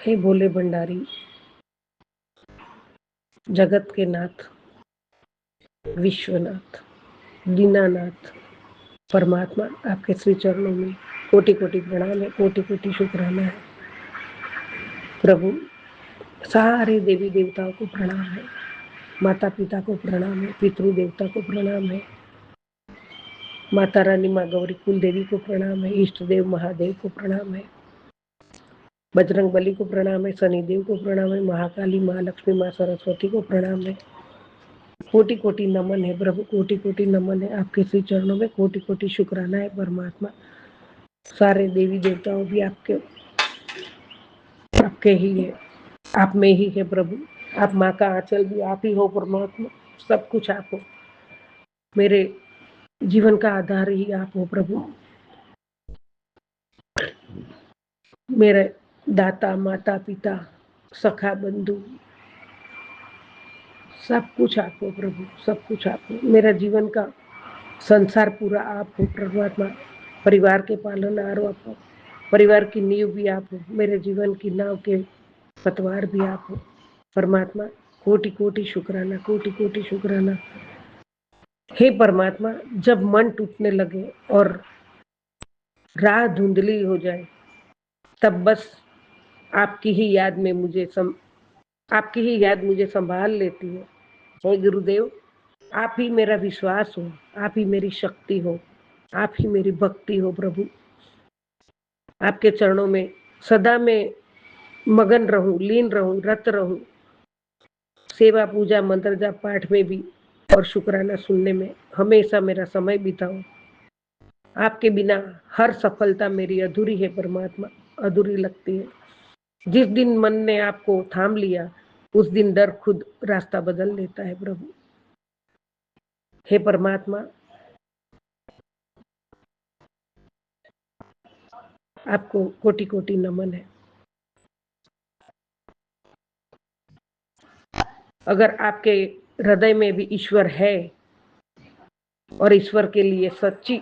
हे भोले भंडारी, जगत के नाथ, विश्वनाथ, दीनानाथ परमात्मा, आपके श्री चरणों में कोटि कोटि प्रणाम है, कोटि कोटि शुक्राना है प्रभु। सारे देवी देवताओं को प्रणाम है, माता पिता को प्रणाम है, पितृ देवता को प्रणाम है, माता रानी माँ गौरी कुल देवी को प्रणाम है, इष्ट देव महादेव को प्रणाम है, बजरंग बली को प्रणाम है, शनिदेव को प्रणाम है, महाकाली माँ लक्ष्मी माँ सरस्वती को प्रणाम है। कोटि कोटि नमन है प्रभु, कोटि कोटि नमन है आपके श्री चरणों में, कोटि कोटि शुक्राना है परमात्मा। सारे देवी देवताओं भी आपके ही है, आप में ही है प्रभु। आप माँ का आंचल भी आप ही हो परमात्मा, सब कुछ आप हो, मेरे जीवन का आधार ही आप हो प्रभु। मेरे दाता माता पिता सखा बंधु सब कुछ आप हो प्रभु, सब कुछ आप हो। मेरा जीवन का संसार पूरा आप हो परमात्मा, परिवार के पालनहार आप हो, परिवार की नींव भी आप हो, मेरे जीवन की नाव के पतवार भी आप हो परमात्मा। कोटि कोटि शुक्राना, कोटि कोटि शुक्राना। हे परमात्मा, जब मन टूटने लगे और राह धुंधली हो जाए, तब बस आपकी ही याद मुझे संभाल लेती है। हे गुरुदेव, आप ही मेरा विश्वास हो, आप ही मेरी शक्ति हो, आप ही मेरी भक्ति हो प्रभु। आपके चरणों में सदा मैं मगन रहूं, लीन रहूं, रत रहूं, सेवा पूजा मंत्र जाप पाठ में भी और शुक्राना सुनने में हमेशा मेरा समय बिताऊं। आपके बिना हर सफलता मेरी अधूरी है परमात्मा, अधूरी लगती है। जिस दिन मन ने आपको थाम लिया, उस दिन डर खुद रास्ता बदल लेता है प्रभु। हे परमात्मा, आपको कोटि कोटि नमन है। अगर आपके हृदय में भी ईश्वर है और ईश्वर के लिए सच्ची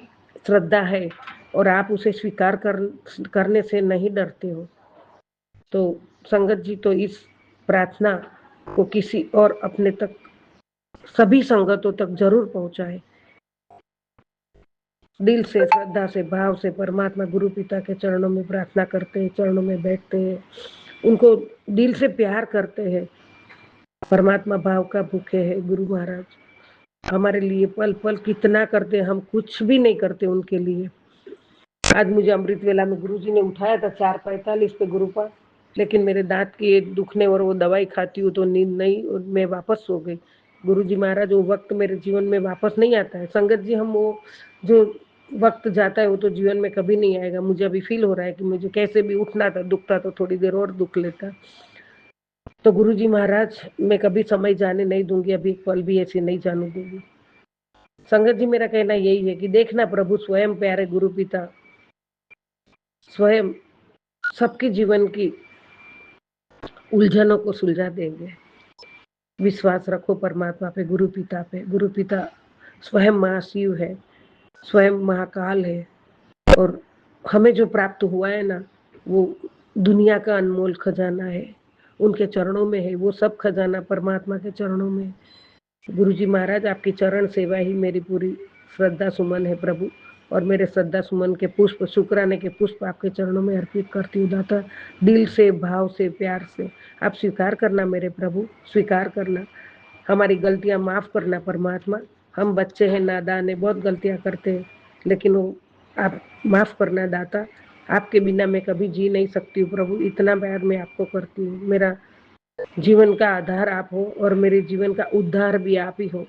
श्रद्धा है और आप उसे स्वीकार करने से नहीं डरते हो, तो संगत जी तो इस प्रार्थना को किसी और अपने तक, सभी संगतों तक जरूर पहुंचाए। दिल से, श्रद्धा से, भाव से परमात्मा गुरु पिता के चरणों में प्रार्थना करते हैं, चरणों में बैठते हैं, उनको दिल से प्यार करते हैं। परमात्मा भाव का भूखे है गुरु महाराज, हमारे लिए पल पल कितना करते हैं, हम कुछ भी नहीं करते उनके लिए। आज मुझे अमृत वेला में गुरुजी ने उठाया था 4:45 पे गुरु पर, लेकिन मेरे दांत की दुखने और वो दवाई खाती हूँ तो नींद नहीं, और मैं वापस सो गई। गुरुजी महाराज, वो वक्त मेरे जीवन में वापस नहीं आता है। संगत जी, हम वो जो वक्त जाता है वो तो जीवन में कभी नहीं आएगा। मुझे अभी फील हो रहा है कि मुझे कैसे भी उठना था, दुखता तो थोड़ी देर और दुख लेता। तो गुरुजी महाराज, मैं कभी समय जाने नहीं दूंगी, अभी एक पल भी ऐसे नहीं जाने दूंगी। संगत जी, मेरा कहना यही है कि देखना, प्रभु स्वयं प्यारे गुरु पिता स्वयं सबके जीवन की उलझनों को सुलझा देंगे। विश्वास रखो परमात्मा पे, गुरु पिता पे। गुरु पिता स्वयं महाशिव है, स्वयं महाकाल है, और हमें जो प्राप्त हुआ है ना, वो दुनिया का अनमोल खजाना है, उनके चरणों में है। वो सब खजाना परमात्मा के चरणों में है। गुरुजी महाराज, आपकी चरण सेवा ही मेरी पूरी श्रद्धा सुमन है प्रभु, और मेरे श्रद्धा सुमन के पुष्प, शुक्राने के पुष्प आपके चरणों में अर्पित करती हूँ दाता, दिल से, भाव से, प्यार से। आप स्वीकार करना मेरे प्रभु, स्वीकार करना, हमारी गलतियाँ माफ़ करना परमात्मा। हम बच्चे हैं, नादान है, बहुत गलतियाँ करते हैं, लेकिन वो आप माफ़ करना दाता। आपके बिना मैं कभी जी नहीं सकती हूँ प्रभु, इतना प्यार मैं आपको करती हूँ। मेरा जीवन का आधार आप हो और मेरे जीवन का उद्धार भी आप ही हो।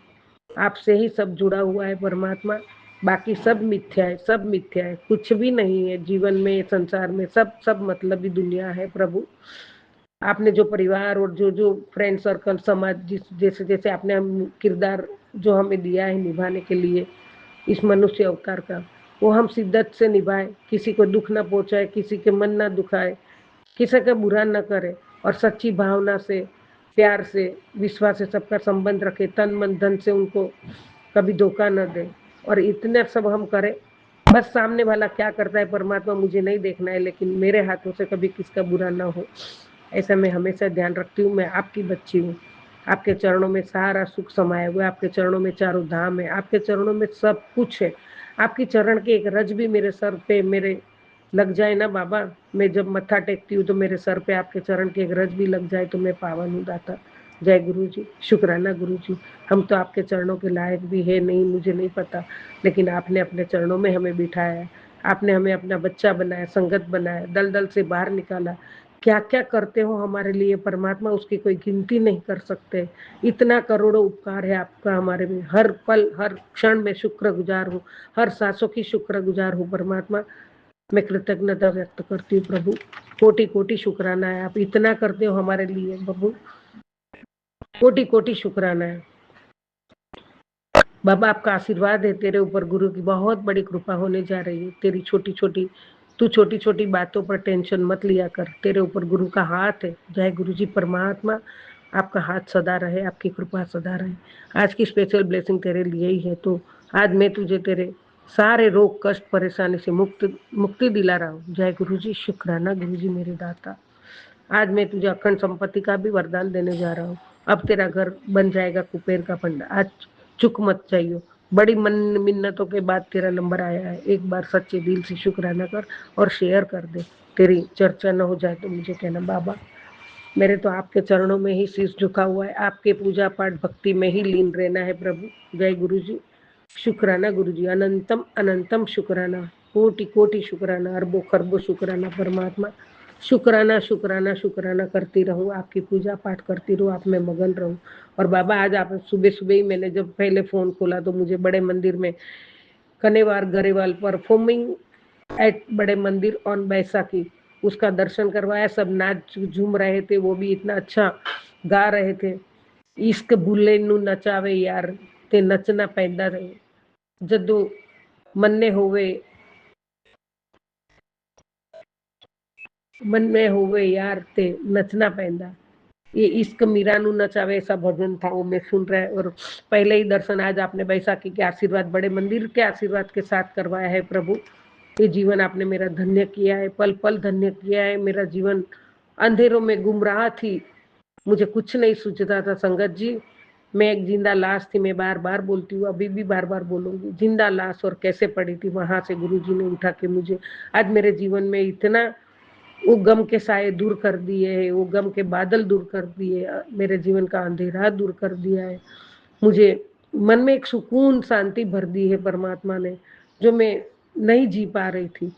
आपसे ही सब जुड़ा हुआ है परमात्मा, बाकी सब मिथ्या है, सब मिथ्या है, कुछ भी नहीं है जीवन में, संसार में, सब मतलबी दुनिया है प्रभु। आपने जो परिवार और जो फ्रेंड सर्कल, समाज, जैसे जैसे आपने हम किरदार जो हमें दिया है निभाने के लिए इस मनुष्य अवतार का, वो हम शिद्दत से निभाए, किसी को दुख ना पहुंचाए, किसी के मन ना दुखाए, किसी का बुरा न करे, और सच्ची भावना से, प्यार से, विश्वास से सबका संबंध रखे, तन मन धन से उनको कभी धोखा न दे, और इतने सब हम करें। बस सामने वाला क्या करता है परमात्मा मुझे नहीं देखना है, लेकिन मेरे हाथों से कभी किसका बुरा ना हो, ऐसा मैं हमेशा ध्यान रखती हूँ। मैं आपकी बच्ची हूँ, आपके चरणों में सारा सुख समाया हुआ है, आपके चरणों में चारों धाम है, आपके चरणों में सब कुछ है। आपकी चरण के एक रज भी मेरे सर पे मेरे लग जाए ना बाबा, मैं जब मत्था टेकती हूँ तो मेरे सर पे आपके चरण के एक रज भी लग जाए तो मैं पावन हूँ दाता। जय गुरु जी, शुक्राना गुरु जी। हम तो आपके चरणों के लायक भी है नहीं, मुझे नहीं पता, लेकिन आपने अपने चरणों में हमें बिठाया है, आपने हमें अपना बच्चा बनाया, संगत बनाया, दलदल से बाहर निकाला। क्या क्या करते हो हमारे लिए परमात्मा, उसकी कोई गिनती नहीं कर सकते। इतना करोड़ों उपकार है आपका हमारे में, हर पल हर क्षण में शुक्रगुजार हूँ, हर सांसों की शुक्रगुजार हूँ परमात्मा। मैं कृतज्ञता व्यक्त करती हूँ प्रभु, कोटि कोटि शुक्राना है, आप इतना करते हो हमारे लिए प्रभु, कोटि कोटि शुक्राना है बाबा। आपका आशीर्वाद है तेरे ऊपर, गुरु की बहुत बड़ी कृपा होने जा रही है। तेरी छोटी छोटी, तू छोटी छोटी बातों पर टेंशन मत लिया कर, तेरे ऊपर गुरु का हाथ है। जय गुरु जी परमात्मा, आपका हाथ सदा रहे, आपकी कृपा सदा रहे। आज की स्पेशल ब्लेसिंग तेरे लिए ही है, तो आज मैं तुझे तेरे सारे रोग कष्ट परेशानी से मुक्ति दिला रहा हूँ। जय गुरु जी, शुक्राना गुरु जी मेरे दाता। आज मैं तुझे अखंड संपत्ति का भी वरदान देने जा रहा हूँ। अब तेरा घर बन जाएगा कुबेर का फंडा। आज चुक मत चाहिए, बड़ी मन मिन्नतों के बाद तेरा नंबर आया है। एक बार सच्चे दिल से शुक्राना कर और शेयर कर दे। तेरी चर्चा न हो जाए तो मुझे कहना बाबा, मेरे तो आपके चरणों में ही शीश झुका हुआ है, आपके पूजा पाठ भक्ति में ही लीन रहना है प्रभु। जय गुरु जी, शुक्राना गुरु जी, अनंतम अनंतम शुक्राना, कोटि कोटि शुक्राना, अरबों खरबों शुक्राना परमात्मा। शुक्राना शुक्राना शुक्राना करती रहूँ, आपकी पूजा पाठ करती रहूँ, आप में मगन रहूँ। और बाबा, आज आप सुबह सुबह ही मैंने जब पहले फ़ोन खोला तो मुझे बड़े मंदिर में कनेवार गरेवाल परफॉर्मिंग एट बड़े मंदिर ऑन बैसाखी, उसका दर्शन करवाया। सब नाच झूम रहे थे, वो भी इतना अच्छा गा रहे थे। इश्क भूले नू नचावे यार, ते नचना पैदा रहे, जदों मन में होवे यार ते नचना पैदा। ये इश्क मीरा नू नचावे, ऐसा भजन था, वो मैं सुन रहा है। और पहले ही दर्शन आज आपने बैसाखी के आशीर्वाद, बड़े मंदिर के आशीर्वाद के साथ करवाया है प्रभु। ये जीवन आपने मेरा धन्य किया है, पल पल धन्य किया है। मेरा जीवन अंधेरों में गुमराह थी, मुझे कुछ नहीं सूझता था संगत जी। मैं एक जिंदा लाश थी, मैं बार बार बोलती हूँ, अभी भी बार बार बोलूंगी, जिंदा लाश और कैसे पड़ी थी। वहां से गुरुजी ने उठा के मुझे आज मेरे जीवन में इतना वो गम के साए दूर कर दिए है, वो गम के बादल दूर कर दिए, मेरे जीवन का अंधेरा दूर कर दिया है। मुझे मन में एक सुकून शांति भर दी है परमात्मा ने, जो मैं नहीं जी पा रही थी,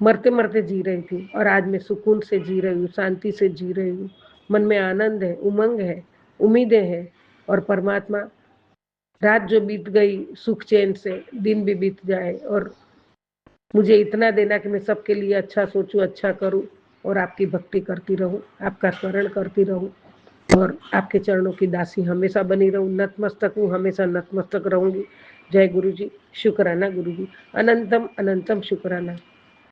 मरते मरते जी रही थी, और आज मैं सुकून से जी रही हूँ, शांति से जी रही हूँ। मन में आनंद है, उमंग है, उम्मीदें हैं, और परमात्मा रात जो बीत गई सुख चैन से, दिन भी बीत जाए, और मुझे इतना देना कि मैं सबके लिए अच्छा सोचूं, अच्छा करूं, और आपकी भक्ति करती रहूं, आपका स्मरण करती रहूं, और आपके चरणों की दासी हमेशा बनी रहूं। नतमस्तक हूँ, हमेशा नतमस्तक रहूंगी। जय गुरु जी, शुक्राना गुरु जी, अनंतम अनंतम शुक्राना।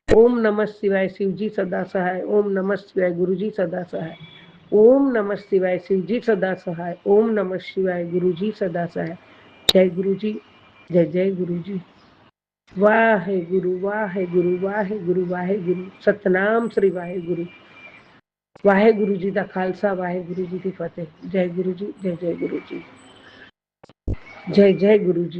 ओम नमः शिवाय, शिव जी सदा सहाय। ओम नमः शिवाय, गुरु जी सदा सहाय। ओम नमः शिवाय, शिव जी सदा सहाय। ओम नमः शिवाय, गुरु जी सदा सहाय। जय गुरु जी, जय जय गुरु जी। वाहे गुरु, वाहे गुरु, वाहे गुरु, वाहे गुरु। सतनाम श्री वाहे गुरु। वाहे गुरु जी का खालसा, वाहे गुरु जी की फतेह। जय गुरु जी, जय जय गुरु जी, जय जय गुरु जी।